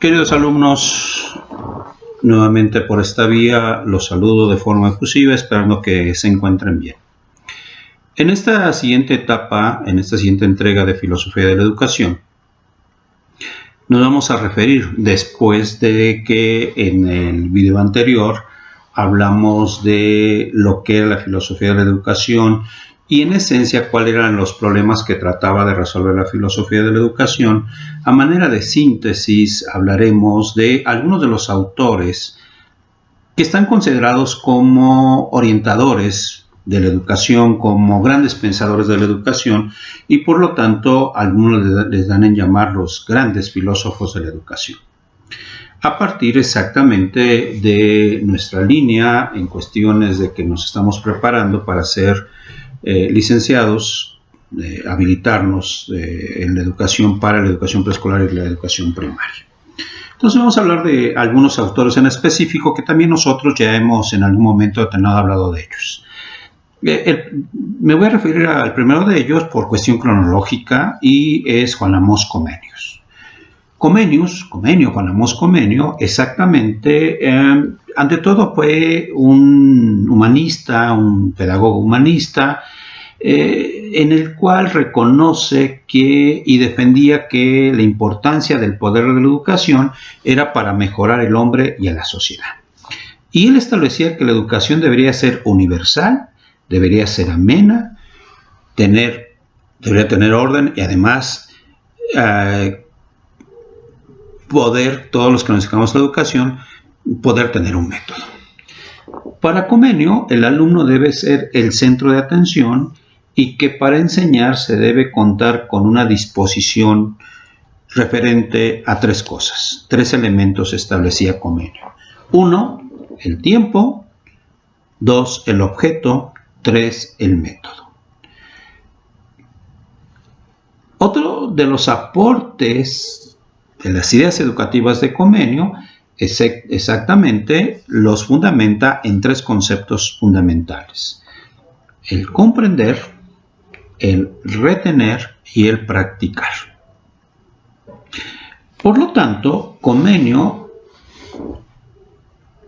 Queridos alumnos, nuevamente por esta vía los saludo de forma efusiva, esperando que se encuentren bien. En esta siguiente etapa, en esta siguiente entrega de Filosofía de la Educación, nos vamos a referir, después de que en el video anterior hablamos de lo que era la filosofía de la educación y en esencia cuáles eran los problemas que trataba de resolver la filosofía de la educación. A manera de síntesis hablaremos de algunos de los autores que están considerados como orientadores de la educación, como grandes pensadores de la educación, y por lo tanto algunos les dan en llamar los grandes filósofos de la educación. A partir exactamente de nuestra línea en cuestiones de que nos estamos preparando para ser licenciados, habilitarnos en la educación para la educación preescolar y la educación primaria. Entonces vamos a hablar de algunos autores en específico que también nosotros ya hemos en algún momento determinado hablado de ellos. Me voy a referir al primero de ellos por cuestión cronológica y es Juan Amos Comenius. Juan Amos Comenius, exactamente, ante todo fue un humanista, un pedagogo humanista, en el cual reconoce que y defendía que la importancia del poder de la educación era para mejorar el hombre y a la sociedad. Y él establecía que la educación debería ser universal, debería ser amena, debería tener orden y además poder, todos los que nos dedicamos a la educación, poder tener un método. Para Comenius, el alumno debe ser el centro de atención y que para enseñar se debe contar con una disposición referente a tres cosas. Tres elementos establecía Comenius. 1, el tiempo. 2, el objeto. 3, el método. Otro de los aportes de las ideas educativas de Comenius exactamente los fundamenta en tres conceptos fundamentales: el comprender, el retener y el practicar. Por lo tanto, Comenius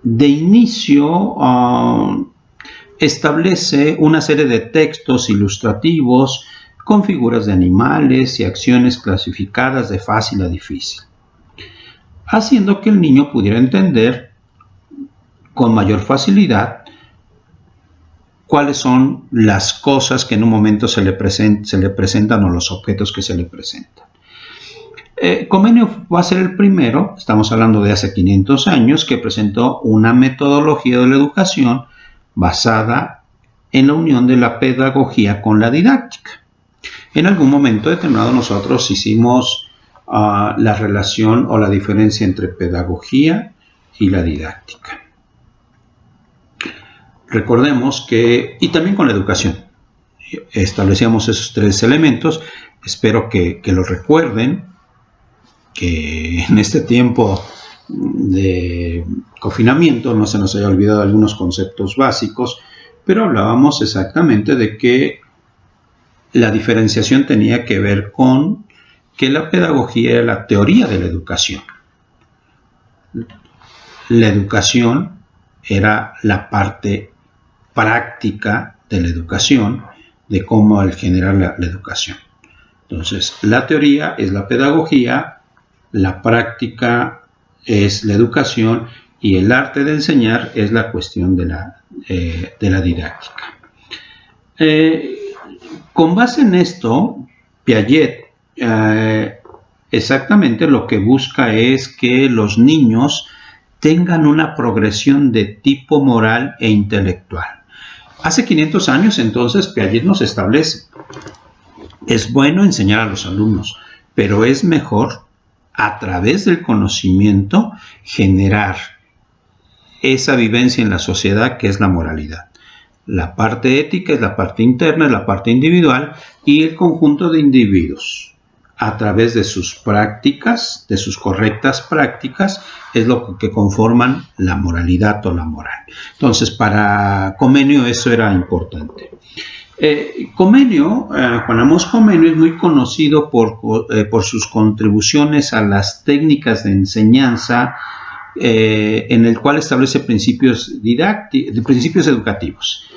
de inicio establece una serie de textos ilustrativos con figuras de animales y acciones clasificadas de fácil a difícil, haciendo que el niño pudiera entender con mayor facilidad cuáles son las cosas que en un momento se le presentan o los objetos que se le presentan. Comenius va a ser el primero, estamos hablando de hace 500 años, que presentó una metodología de la educación basada en la unión de la pedagogía con la didáctica. En algún momento determinado nosotros hicimos la relación o la diferencia entre pedagogía y la didáctica. Recordemos que, y también con la educación, establecíamos esos tres elementos. Espero que lo recuerden, que en este tiempo de confinamiento no se nos haya olvidado algunos conceptos básicos, pero hablábamos exactamente de que la diferenciación tenía que ver con que la pedagogía era la teoría de la educación. La educación era la parte práctica de la educación, de cómo al generar la educación. Entonces, la teoría es la pedagogía, la práctica es la educación y el arte de enseñar es la cuestión de la didáctica. Con base en esto, Piaget exactamente lo que busca es que los niños tengan una progresión de tipo moral e intelectual. Hace 500 años, entonces, Piaget nos establece: es bueno enseñar a los alumnos, pero es mejor, a través del conocimiento, generar esa vivencia en la sociedad que es la moralidad. La parte ética es la parte interna, es la parte individual, y el conjunto de individuos, a través de sus prácticas, de sus correctas prácticas, es lo que conforman la moralidad o la moral. Entonces, para Comenius eso era importante. Juan Amos Comenio es muy conocido por sus contribuciones a las técnicas de enseñanza, en el cual establece principios educativos.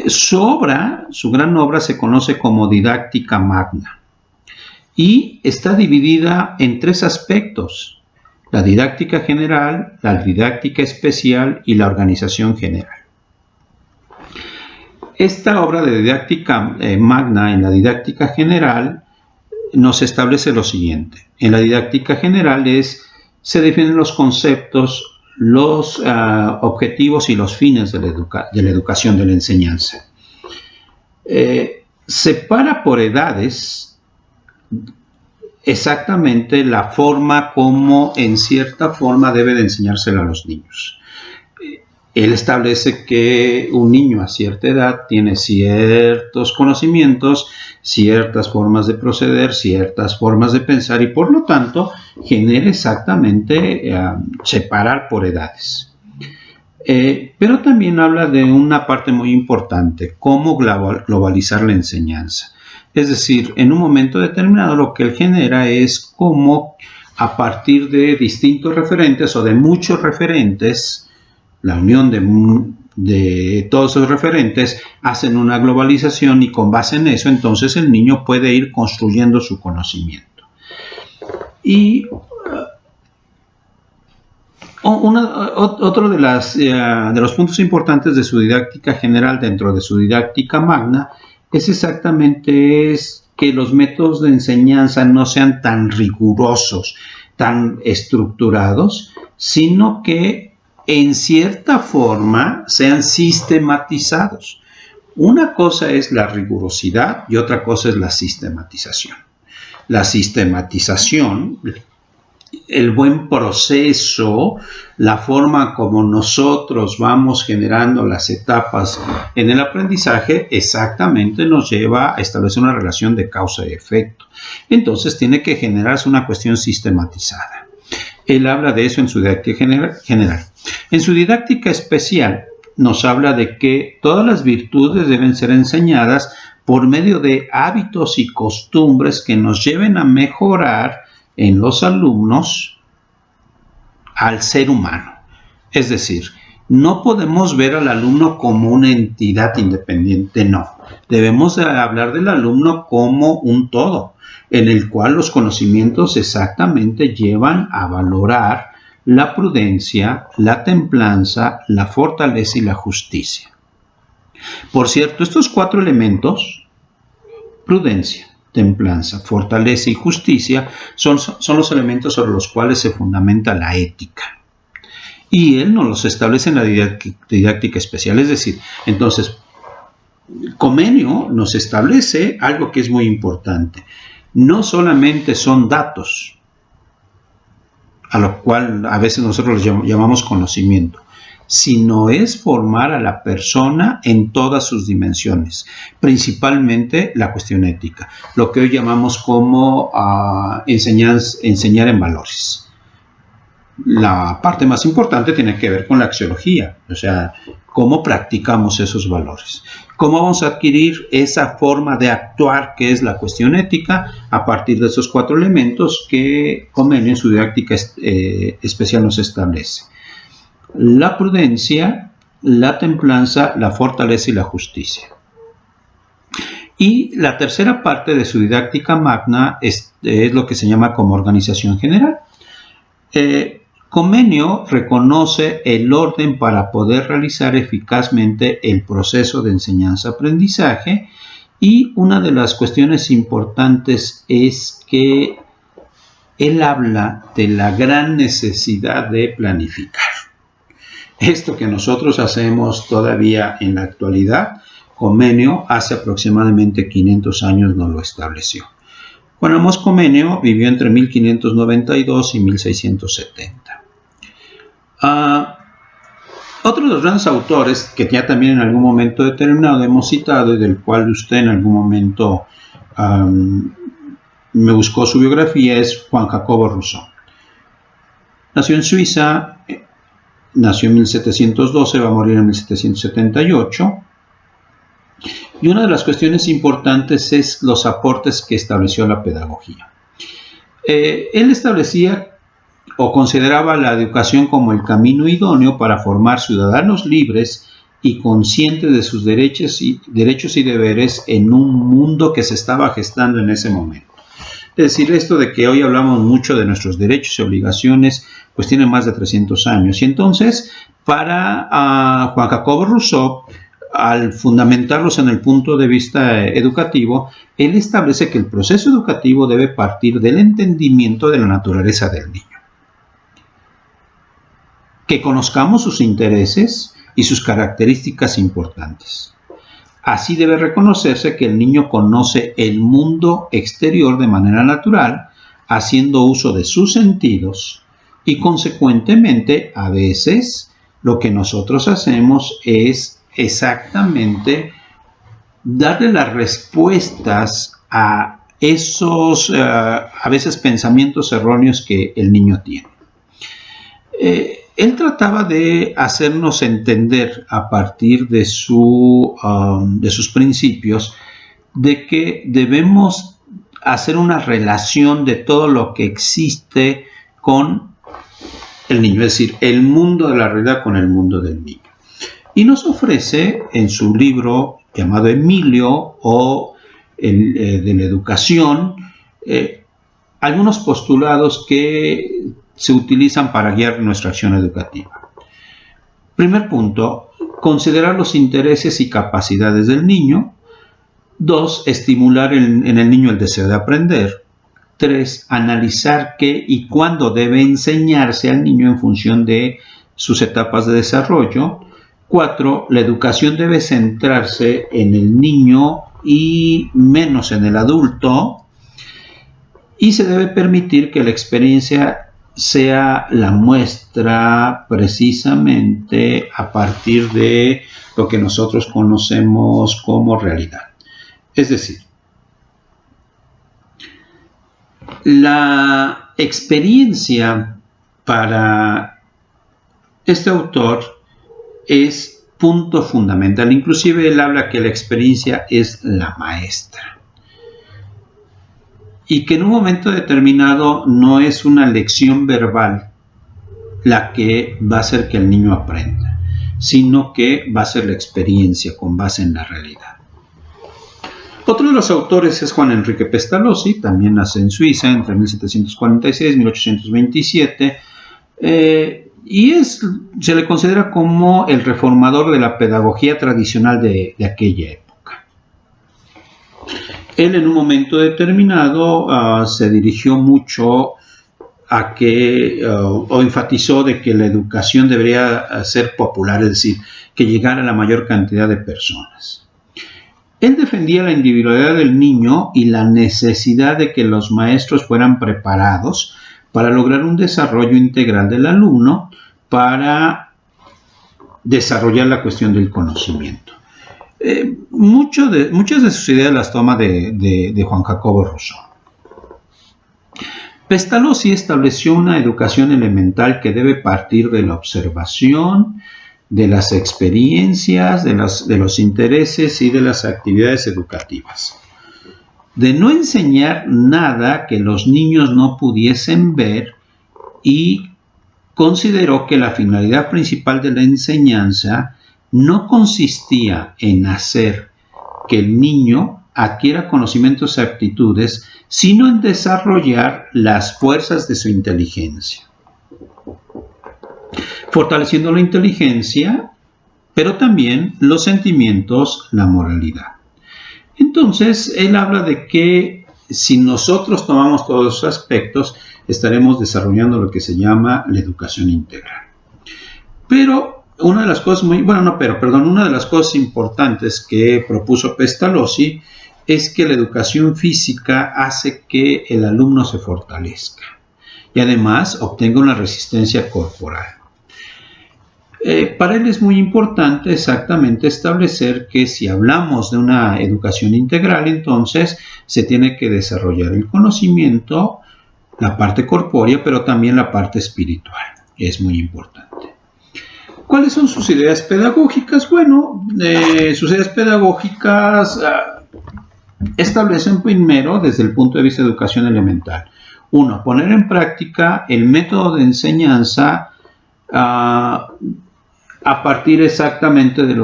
Su gran obra se conoce como Didáctica Magna y está dividida en 3 aspectos: la didáctica general, la didáctica especial y la organización general. Esta obra de didáctica magna en la didáctica general nos establece lo siguiente. En la didáctica general se definen los conceptos, los objetivos y los fines de la educación, de la enseñanza. Separa por edades exactamente la forma como en cierta forma debe de enseñársela a los niños. Él establece que un niño a cierta edad tiene ciertos conocimientos, ciertas formas de proceder, ciertas formas de pensar y por lo tanto genera exactamente separar por edades. Pero también habla de una parte muy importante: cómo globalizar la enseñanza. Es decir, en un momento determinado lo que él genera es cómo a partir de distintos referentes o de muchos referentes, la unión de todos esos referentes hacen una globalización y con base en eso entonces el niño puede ir construyendo su conocimiento. Y otro de los puntos importantes de su didáctica general dentro de su didáctica magna es exactamente que los métodos de enseñanza no sean tan rigurosos, tan estructurados, sino que en cierta forma sean sistematizados. Una cosa es la rigurosidad y otra cosa es la sistematización. La sistematización, el buen proceso, la forma como nosotros vamos generando las etapas en el aprendizaje, exactamente nos lleva a establecer una relación de causa y efecto. Entonces tiene que generarse una cuestión sistematizada. Él habla de eso en su didáctica general. En su didáctica especial nos habla de que todas las virtudes deben ser enseñadas por medio de hábitos y costumbres que nos lleven a mejorar en los alumnos al ser humano. Es decir, no podemos ver al alumno como una entidad independiente, no. Debemos hablar del alumno como un todo, en el cual los conocimientos exactamente llevan a valorar la prudencia, la templanza, la fortaleza y la justicia. Por cierto, estos 4 elementos, prudencia, templanza, fortaleza y justicia, son los elementos sobre los cuales se fundamenta la ética. Y él nos los establece en la didáctica especial. Es decir, entonces, Comenio nos establece algo que es muy importante. No solamente son datos, a lo cual a veces nosotros los llamamos conocimiento, sino es formar a la persona en todas sus dimensiones, principalmente la cuestión ética, lo que hoy llamamos como enseñar en valores. La parte más importante tiene que ver con la axiología, o sea, cómo practicamos esos valores. ¿Cómo vamos a adquirir esa forma de actuar que es la cuestión ética a partir de esos 4 elementos que Comenio en su didáctica especial nos establece? La prudencia, la templanza, la fortaleza y la justicia. Y la tercera parte de su didáctica magna es lo que se llama como organización general. Comenio reconoce el orden para poder realizar eficazmente el proceso de enseñanza-aprendizaje y una de las cuestiones importantes es que él habla de la gran necesidad de planificar. Esto que nosotros hacemos todavía en la actualidad, Comenio hace aproximadamente 500 años nos lo estableció. Juan Amos Comenio vivió entre 1592 y 1670. Otro de los grandes autores que ya también en algún momento determinado hemos citado y del cual usted en algún momento me buscó su biografía es Juan Jacobo Rousseau. Nació en Suiza, nació en 1712, va a morir en 1778. Y una de las cuestiones importantes es los aportes que estableció la pedagogía. Él establecía o consideraba la educación como el camino idóneo para formar ciudadanos libres y conscientes de sus derechos y deberes en un mundo que se estaba gestando en ese momento. Es decir, esto de que hoy hablamos mucho de nuestros derechos y obligaciones, pues tiene más de 300 años. Y entonces, para Juan Jacobo Rousseau, al fundamentarlos en el punto de vista educativo, él establece que el proceso educativo debe partir del entendimiento de la naturaleza del niño. Que conozcamos sus intereses y sus características importantes. Así debe reconocerse que el niño conoce el mundo exterior de manera natural, haciendo uso de sus sentidos y consecuentemente a veces lo que nosotros hacemos es exactamente darle las respuestas a esos a veces pensamientos erróneos que el niño tiene. Él trataba de hacernos entender a partir de sus principios de que debemos hacer una relación de todo lo que existe con el niño, es decir, el mundo de la realidad con el mundo del niño. Y nos ofrece en su libro llamado Emilio o de la educación algunos postulados que se utilizan para guiar nuestra acción educativa. Primer punto, considerar los intereses y capacidades del niño. 2, estimular en el niño el deseo de aprender. 3, analizar qué y cuándo debe enseñarse al niño en función de sus etapas de desarrollo. 4, la educación debe centrarse en el niño y menos en el adulto. Y se debe permitir que la experiencia sea la muestra precisamente a partir de lo que nosotros conocemos como realidad. Es decir, la experiencia para este autor es punto fundamental. Inclusive él habla que la experiencia es la maestra. Y que en un momento determinado no es una lección verbal la que va a hacer que el niño aprenda, sino que va a ser la experiencia con base en la realidad. Otro de los autores es Juan Enrique Pestalozzi, también nace en Suiza entre 1746 y 1827, y se le considera como el reformador de la pedagogía tradicional de aquella época. Él en un momento determinado se dirigió mucho a que, o enfatizó de que la educación debería ser popular, es decir, que llegara a la mayor cantidad de personas. Él defendía la individualidad del niño y la necesidad de que los maestros fueran preparados para lograr un desarrollo integral del alumno para desarrollar la cuestión del conocimiento. Muchas de sus ideas las toma de Juan Jacobo Rousseau. Pestalozzi estableció una educación elemental que debe partir de la observación, de las experiencias, de los intereses y de las actividades educativas. De no enseñar nada que los niños no pudiesen ver, y consideró que la finalidad principal de la enseñanza no consistía en hacer que el niño adquiera conocimientos y aptitudes, sino en desarrollar las fuerzas de su inteligencia, fortaleciendo la inteligencia, pero también los sentimientos, la moralidad. Entonces, él habla de que si nosotros tomamos todos esos aspectos, estaremos desarrollando lo que se llama la educación integral. Pero una de las cosas importantes que propuso Pestalozzi es que la educación física hace que el alumno se fortalezca y además obtenga una resistencia corporal. Para él es muy importante exactamente establecer que si hablamos de una educación integral, entonces se tiene que desarrollar el conocimiento, la parte corpórea, pero también la parte espiritual. Es muy importante. ¿Cuáles son sus ideas pedagógicas? Bueno, sus ideas pedagógicas establecen primero desde el punto de vista de educación elemental. Uno, poner en práctica el método de enseñanza a partir exactamente del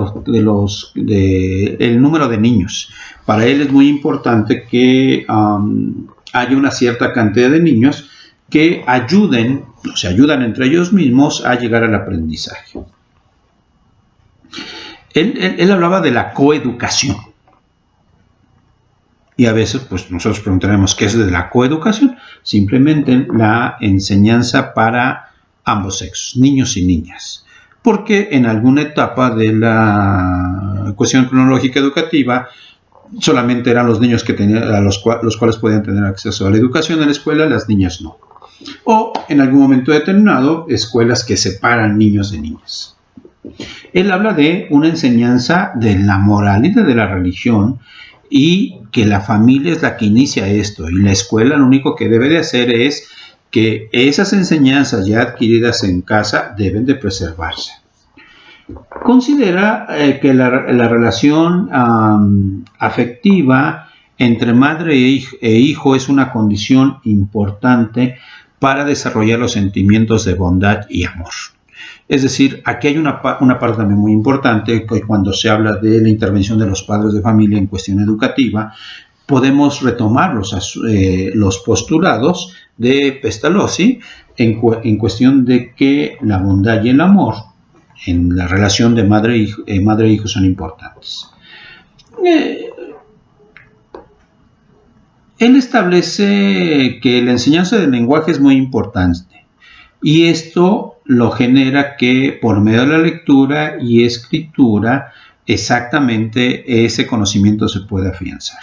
número de niños. Para él es muy importante que haya una cierta cantidad de niños que se ayudan entre ellos mismos a llegar al aprendizaje. Él hablaba de la coeducación. Y a veces pues nosotros preguntaremos qué es de la coeducación. Simplemente la enseñanza para ambos sexos, niños y niñas. Porque en alguna etapa de la cuestión cronológica educativa solamente eran los niños que tenían, los cuales podían tener acceso a la educación en la escuela, las niñas no. O en algún momento determinado, escuelas que separan niños de niñas. Él habla de una enseñanza de la moral y de la religión, y que la familia es la que inicia esto, y la escuela lo único que debe de hacer es que esas enseñanzas ya adquiridas en casa deben de preservarse. Considera que la relación afectiva entre madre e hijo es una condición importante para desarrollar los sentimientos de bondad y amor. Es decir, aquí hay una parte también muy importante, que cuando se habla de la intervención de los padres de familia en cuestión educativa, podemos retomar los postulados de Pestalozzi en cuestión de que la bondad y el amor en la relación de madre e hijo son importantes. Él establece que la enseñanza del lenguaje es muy importante, y esto lo genera que por medio de la lectura y escritura exactamente ese conocimiento se puede afianzar.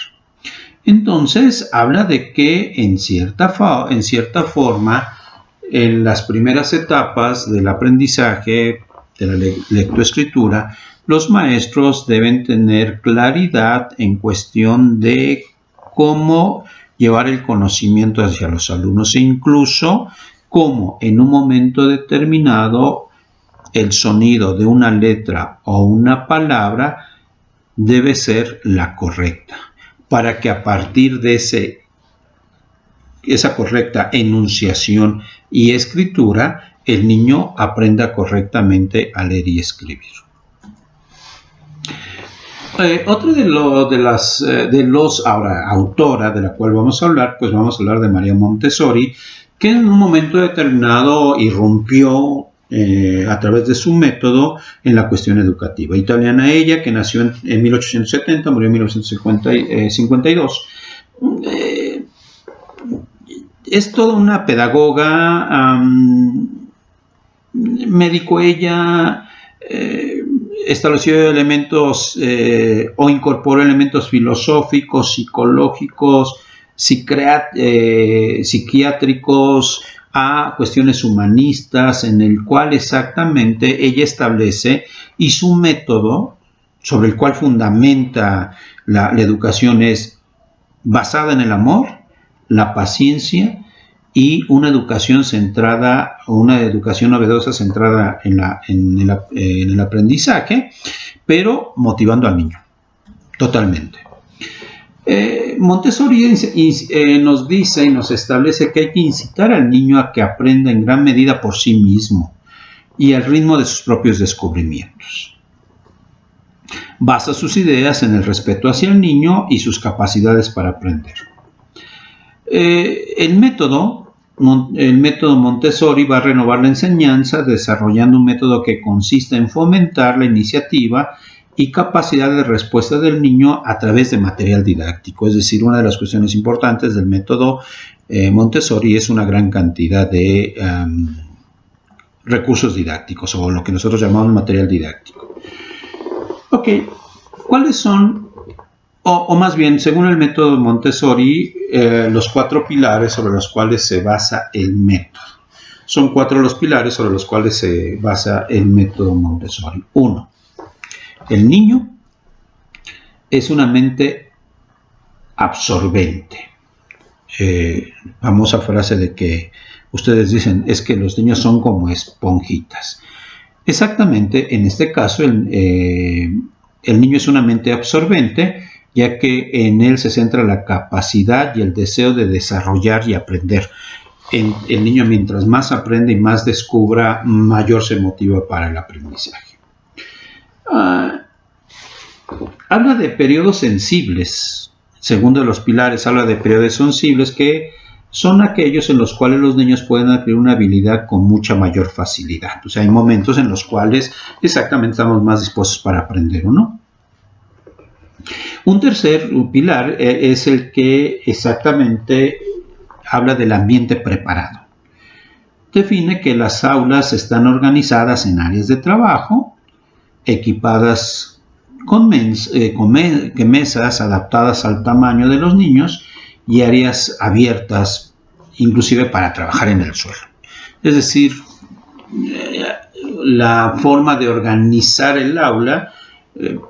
Entonces habla de que en cierta forma, en las primeras etapas del aprendizaje de la lectoescritura, los maestros deben tener claridad en cuestión de cómo llevar el conocimiento hacia los alumnos, e incluso cómo en un momento determinado el sonido de una letra o una palabra debe ser la correcta, para que a partir de esa correcta enunciación y escritura, el niño aprenda correctamente a leer y escribir. Otro autora de la cual vamos a hablar, pues vamos a hablar de María Montessori, que en un momento determinado irrumpió a través de su método en la cuestión educativa. Italiana ella, que nació en 1870, murió en 1952. Es toda una pedagoga, médico ella, estableció elementos o incorporó elementos filosóficos, psicológicos, psiquiátricos a cuestiones humanistas, en el cual exactamente ella establece, y su método sobre el cual fundamenta la educación es basada en el amor, la paciencia y una educación centrada, una educación novedosa centrada en el aprendizaje, pero motivando al niño totalmente. Montessori nos dice y nos establece que hay que incitar al niño a que aprenda en gran medida por sí mismo y al ritmo de sus propios descubrimientos. Basa sus ideas en el respeto hacia el niño y sus capacidades para aprender. El método Montessori va a renovar la enseñanza desarrollando un método que consiste en fomentar la iniciativa y capacidad de respuesta del niño a través de material didáctico. Es decir, una de las cuestiones importantes del método Montessori es una gran cantidad de recursos didácticos, o lo que nosotros llamamos material didáctico. Ok, ¿cuáles son, o más bien, según el método Montessori, los 4 pilares sobre los cuales se basa el método? Son 4 los pilares sobre los cuales se basa el método Montessori. 1. El niño es una mente absorbente. Famosa frase de que ustedes dicen, es que los niños son como esponjitas. Exactamente, en este caso el niño es una mente absorbente, ya que en él se centra la capacidad y el deseo de desarrollar y aprender. El niño, mientras más aprende y más descubra, mayor se motiva para el aprendizaje. Habla de periodos sensibles. Segundo de los pilares, habla de periodos sensibles que son aquellos en los cuales los niños pueden adquirir una habilidad con mucha mayor facilidad. O sea, hay momentos en los cuales exactamente estamos más dispuestos para aprender o no. Un tercer pilar es el que exactamente habla del ambiente preparado. Define que las aulas están organizadas en áreas de trabajo, equipadas con mesas adaptadas al tamaño de los niños y áreas abiertas, inclusive para trabajar en el suelo. Es decir, la forma de organizar el aula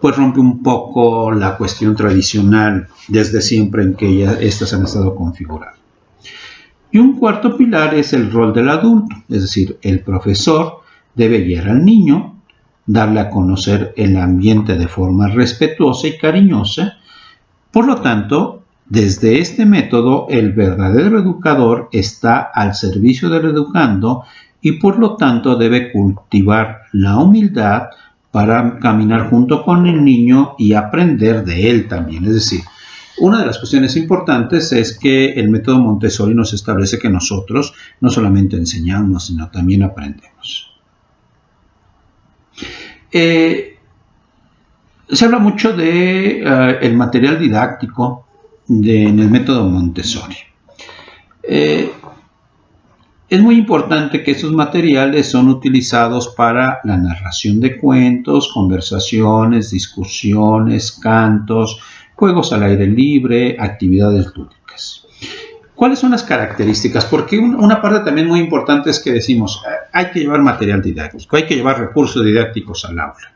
pues rompe un poco la cuestión tradicional desde siempre en que estas han estado configuradas. Y un cuarto pilar es el rol del adulto, es decir, el profesor debe guiar al niño, darle a conocer el ambiente de forma respetuosa y cariñosa. Por lo tanto, desde este método, el verdadero educador está al servicio del educando y por lo tanto debe cultivar la humildad para caminar junto con el niño y aprender de él también. Es decir, una de las cuestiones importantes es que el método Montessori nos establece que nosotros no solamente enseñamos, sino también aprendemos. Se habla mucho de el material didáctico en el método Montessori. Es muy importante que estos materiales son utilizados para la narración de cuentos, conversaciones, discusiones, cantos, juegos al aire libre, actividades lúdicas. ¿Cuáles son las características? Porque una parte también muy importante es que decimos, hay que llevar material didáctico, hay que llevar recursos didácticos al aula.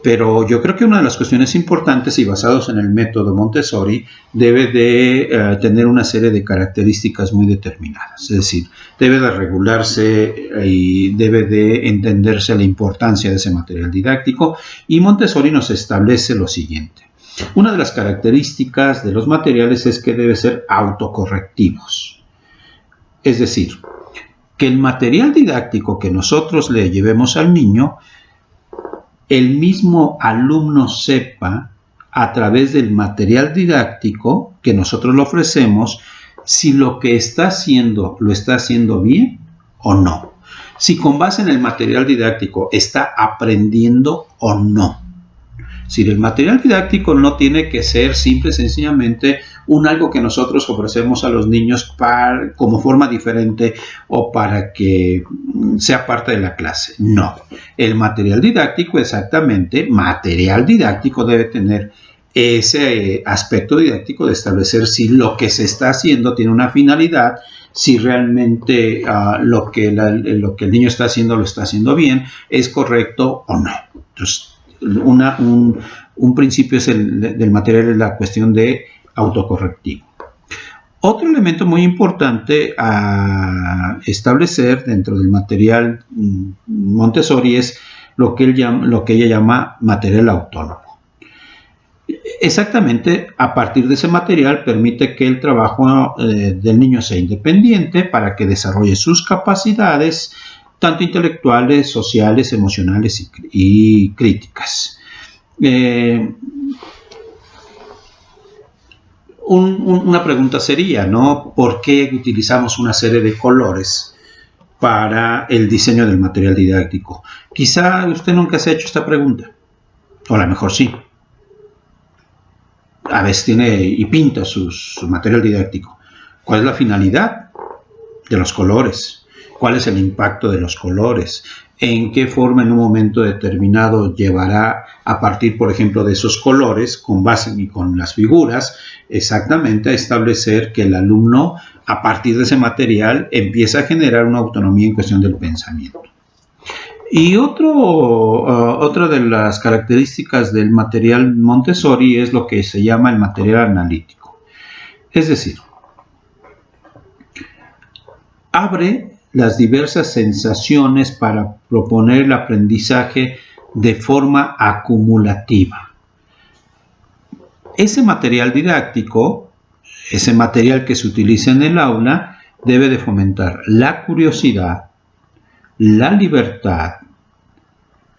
Pero yo creo que una de las cuestiones importantes y basados en el método Montessori debe de tener una serie de características muy determinadas. Es decir, debe de regularse y debe de entenderse la importancia de ese material didáctico. Y Montessori nos establece lo siguiente. Una de las características de los materiales es que deben ser autocorrectivos. Es decir, que el material didáctico que nosotros le llevemos al niño, el mismo alumno sepa a través del material didáctico que nosotros le ofrecemos si lo que está haciendo lo está haciendo bien o no. Si con base en el material didáctico está aprendiendo o no. Si el material didáctico no tiene que ser simple y sencillamente algo que nosotros ofrecemos a los niños como forma diferente o para que sea parte de la clase. No. El material didáctico, exactamente, material didáctico debe tener ese aspecto didáctico de establecer si lo que se está haciendo tiene una finalidad, si realmente lo que el niño está haciendo lo está haciendo bien, es correcto o no. Entonces, un principio del material es la cuestión de autocorrectivo. Otro elemento muy importante a establecer dentro del material Montessori es lo que ella llama material autónomo. Exactamente, a partir de ese material permite que el trabajo del niño sea independiente para que desarrolle sus capacidades tanto intelectuales, sociales, emocionales y críticas. Una pregunta sería, ¿no? ¿Por qué utilizamos una serie de colores para el diseño del material didáctico? Quizá usted nunca se ha hecho esta pregunta, o a lo mejor sí. A veces tiene y pinta su material didáctico. ¿Cuál es la finalidad de los colores? ¿Cuál es el impacto de los colores? ¿En qué forma en un momento determinado llevará a partir, por ejemplo, de esos colores, con base y con las figuras, exactamente a establecer que el alumno, a partir de ese material, empieza a generar una autonomía en cuestión del pensamiento? Y otra de las características del material Montessori es lo que se llama el material analítico. Es decir, abre las diversas sensaciones para proponer el aprendizaje de forma acumulativa. Ese material didáctico, ese material que se utiliza en el aula, debe de fomentar la curiosidad, la libertad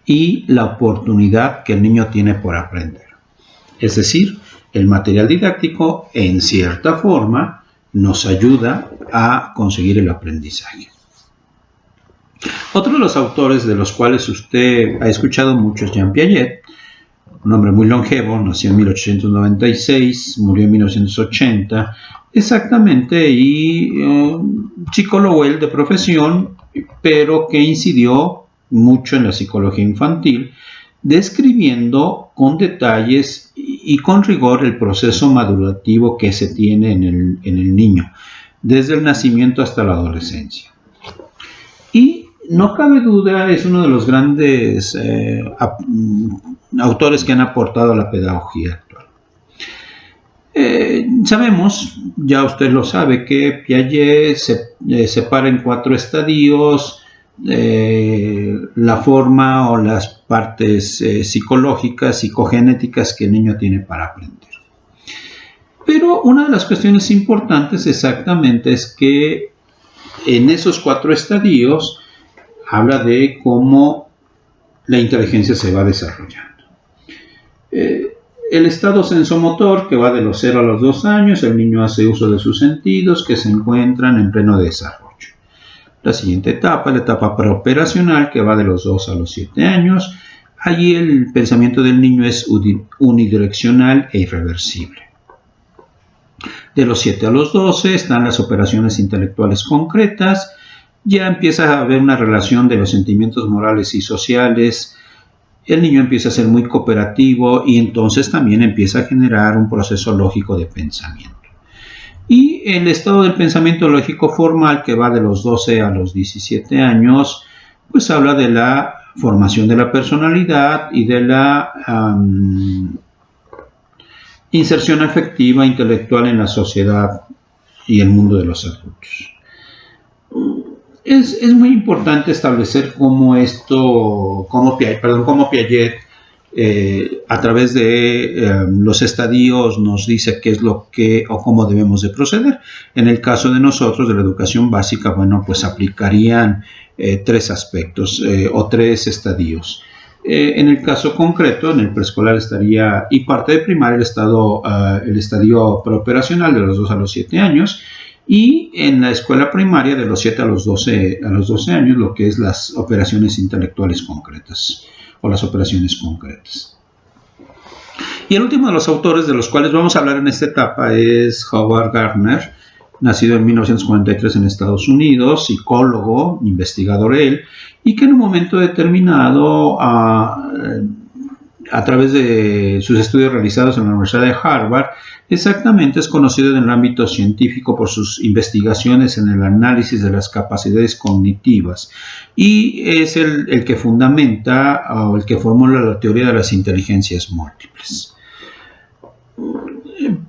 y la oportunidad que el niño tiene por aprender. Es decir, el material didáctico, en cierta forma, nos ayuda a conseguir el aprendizaje. Otro de los autores de los cuales usted ha escuchado mucho es Jean Piaget, un hombre muy longevo, nació en 1896, murió en 1980, exactamente, y psicólogo él de profesión, pero que incidió mucho en la psicología infantil, describiendo con detalles y con rigor el proceso madurativo que se tiene en el niño, desde el nacimiento hasta la adolescencia. Y no cabe duda, es uno de los grandes autores que han aportado a la pedagogía actual. Sabemos, ya usted lo sabe, que Piaget se separa en 4 estadios, la forma o las partes psicológicas, psicogenéticas que el niño tiene para aprender. Pero una de las cuestiones importantes exactamente es que en esos 4 estadios habla de cómo la inteligencia se va desarrollando. El estado sensomotor, que va de los 0 a los 2 años, el niño hace uso de sus sentidos que se encuentran en pleno desarrollo. La siguiente etapa, la etapa preoperacional, que va de los 2 a los 7 años. Allí el pensamiento del niño es unidireccional e irreversible. De los 7 a los 12 están las operaciones intelectuales concretas. Ya empieza a haber una relación de los sentimientos morales y sociales. El niño empieza a ser muy cooperativo y entonces también empieza a generar un proceso lógico de pensamiento. Y el estado del pensamiento lógico formal, que va de los 12 a los 17 años, pues habla de la formación de la personalidad y de la inserción afectiva intelectual en la sociedad y el mundo de los adultos. Es muy importante establecer cómo Piaget a través de los estadios nos dice qué es lo que o cómo debemos de proceder. En el caso de nosotros, de la educación básica, bueno, pues aplicarían 3 aspectos o 3 estadios. En el caso concreto, en el preescolar estaría, y parte de primaria, el estadio preoperacional de los 2 a los 7 años, y en la escuela primaria de los 7 a los 12 años, lo que es las operaciones intelectuales concretas o las operaciones concretas. Y el último de los autores de los cuales vamos a hablar en esta etapa es Howard Gardner, nacido en 1943 en Estados Unidos, psicólogo, investigador él, y que en un momento determinado, a través de sus estudios realizados en la Universidad de Harvard, exactamente es conocido en el ámbito científico por sus investigaciones en el análisis de las capacidades cognitivas y es el que fundamenta o el que formula la teoría de las inteligencias múltiples.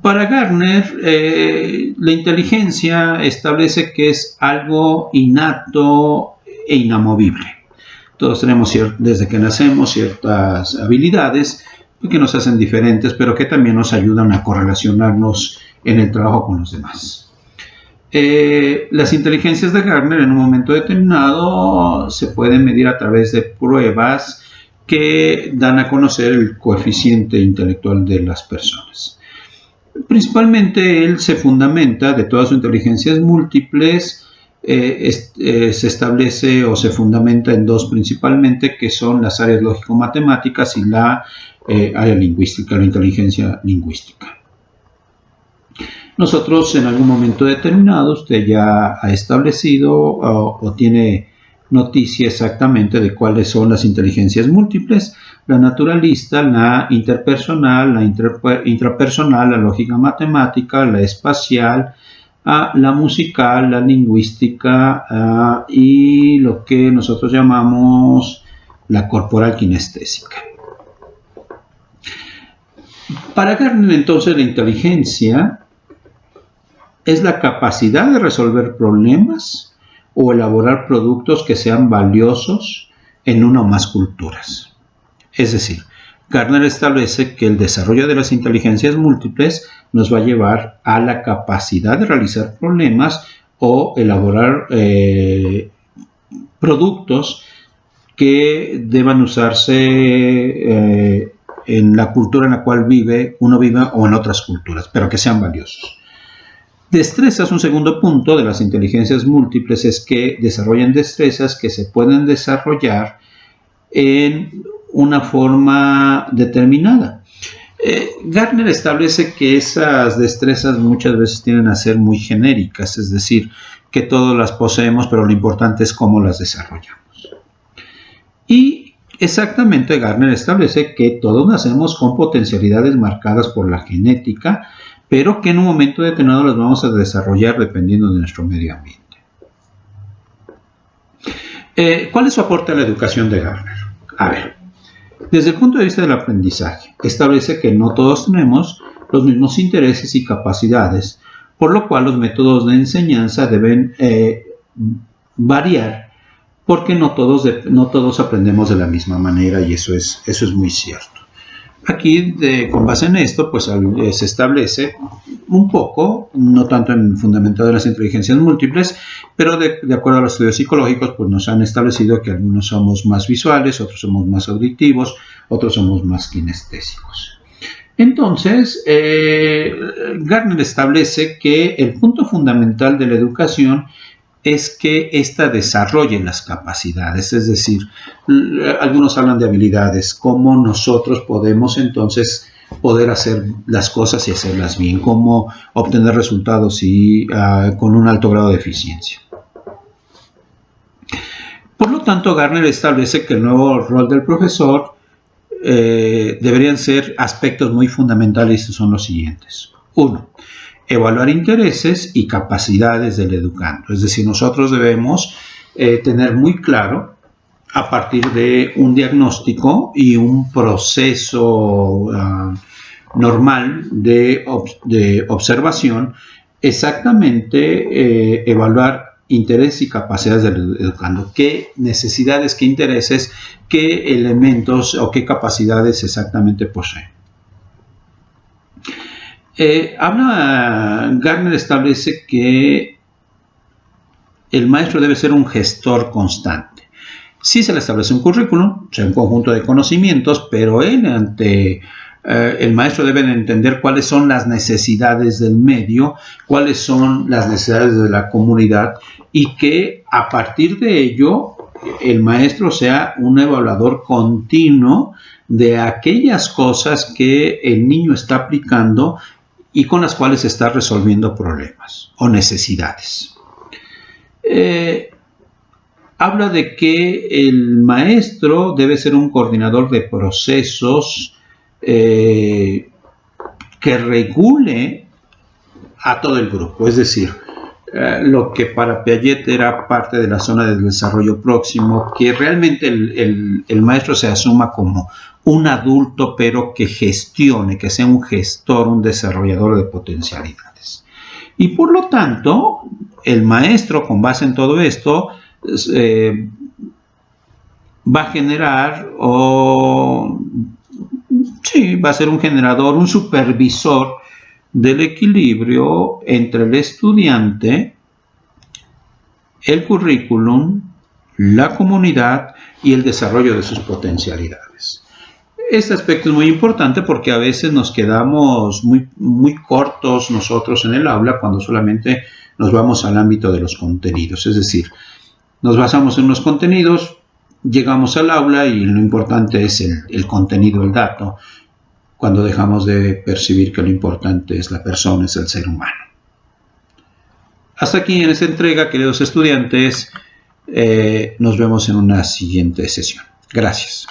Para Gardner, la inteligencia establece que es algo innato e inamovible. Todos tenemos, desde que nacemos, ciertas habilidades que nos hacen diferentes, pero que también nos ayudan a correlacionarnos en el trabajo con los demás. Las inteligencias de Gardner en un momento determinado se pueden medir a través de pruebas que dan a conocer el coeficiente intelectual de las personas. Principalmente él se fundamenta de todas sus inteligencias múltiples, se establece o se fundamenta en 2 principalmente, que son las áreas lógico-matemáticas y la área lingüística, la inteligencia lingüística. Nosotros en algún momento determinado, usted ya ha establecido o tiene noticia exactamente de cuáles son las inteligencias múltiples: la naturalista, la interpersonal, la intrapersonal, la lógica matemática, la espacial, la musical, la lingüística y lo que nosotros llamamos la corporal kinestésica. Para Gardner, entonces, la inteligencia es la capacidad de resolver problemas o elaborar productos que sean valiosos en una o más culturas. Es decir, Gardner establece que el desarrollo de las inteligencias múltiples nos va a llevar a la capacidad de realizar problemas o elaborar productos que deban usarse en la cultura en la cual uno vive o en otras culturas, pero que sean valiosos. Destrezas, un segundo punto de las inteligencias múltiples, es que desarrollan destrezas que se pueden desarrollar en una forma determinada. Gardner establece que esas destrezas muchas veces tienden a ser muy genéricas, es decir, que todos las poseemos, pero lo importante es cómo las desarrollamos. Y exactamente Gardner establece que todos nacemos con potencialidades marcadas por la genética, pero que en un momento determinado las vamos a desarrollar dependiendo de nuestro medio ambiente. ¿Cuál es su aporte a la educación de Gardner? A ver, desde el punto de vista del aprendizaje, establece que no todos tenemos los mismos intereses y capacidades, por lo cual los métodos de enseñanza deben variar, porque no todos aprendemos de la misma manera, y eso es muy cierto. Aquí, con base en esto, pues se establece un poco, no tanto en fundamentado en las inteligencias múltiples, pero de acuerdo a los estudios psicológicos, pues nos han establecido que algunos somos más visuales, otros somos más auditivos, otros somos más kinestésicos. Entonces, Gardner establece que el punto fundamental de la educación es que ésta desarrolle las capacidades, es decir, algunos hablan de habilidades, cómo nosotros podemos entonces poder hacer las cosas y hacerlas bien, cómo obtener resultados con un alto grado de eficiencia. Por lo tanto, Gardner establece que el nuevo rol del profesor deberían ser aspectos muy fundamentales, y son los siguientes. 1. Evaluar intereses y capacidades del educando. Es decir, nosotros debemos tener muy claro, a partir de un diagnóstico y un proceso normal de observación, exactamente evaluar intereses y capacidades del educando. ¿Qué necesidades, qué intereses, qué elementos o qué capacidades exactamente posee? Gardner establece que el maestro debe ser un gestor constante. Sí se le establece un currículum, o sea, un conjunto de conocimientos, pero el maestro debe entender cuáles son las necesidades del medio, cuáles son las necesidades de la comunidad, y que a partir de ello el maestro sea un evaluador continuo de aquellas cosas que el niño está aplicando y con las cuales está resolviendo problemas o necesidades. Habla de que el maestro debe ser un coordinador de procesos que regule a todo el grupo, es decir, lo que para Piaget era parte de la zona del desarrollo próximo, que realmente el maestro se asuma como un adulto, pero que gestione, que sea un gestor, un desarrollador de potencialidades. Y por lo tanto, el maestro, con base en todo esto, va a generar va a ser un generador, un supervisor del equilibrio entre el estudiante, el currículum, la comunidad y el desarrollo de sus potencialidades. Este aspecto es muy importante porque a veces nos quedamos muy cortos nosotros en el aula cuando solamente nos vamos al ámbito de los contenidos, es decir, nos basamos en los contenidos, llegamos al aula y lo importante es el contenido, el dato, cuando dejamos de percibir que lo importante es la persona, es el ser humano. Hasta aquí en esta entrega, queridos estudiantes, nos vemos en una siguiente sesión. Gracias.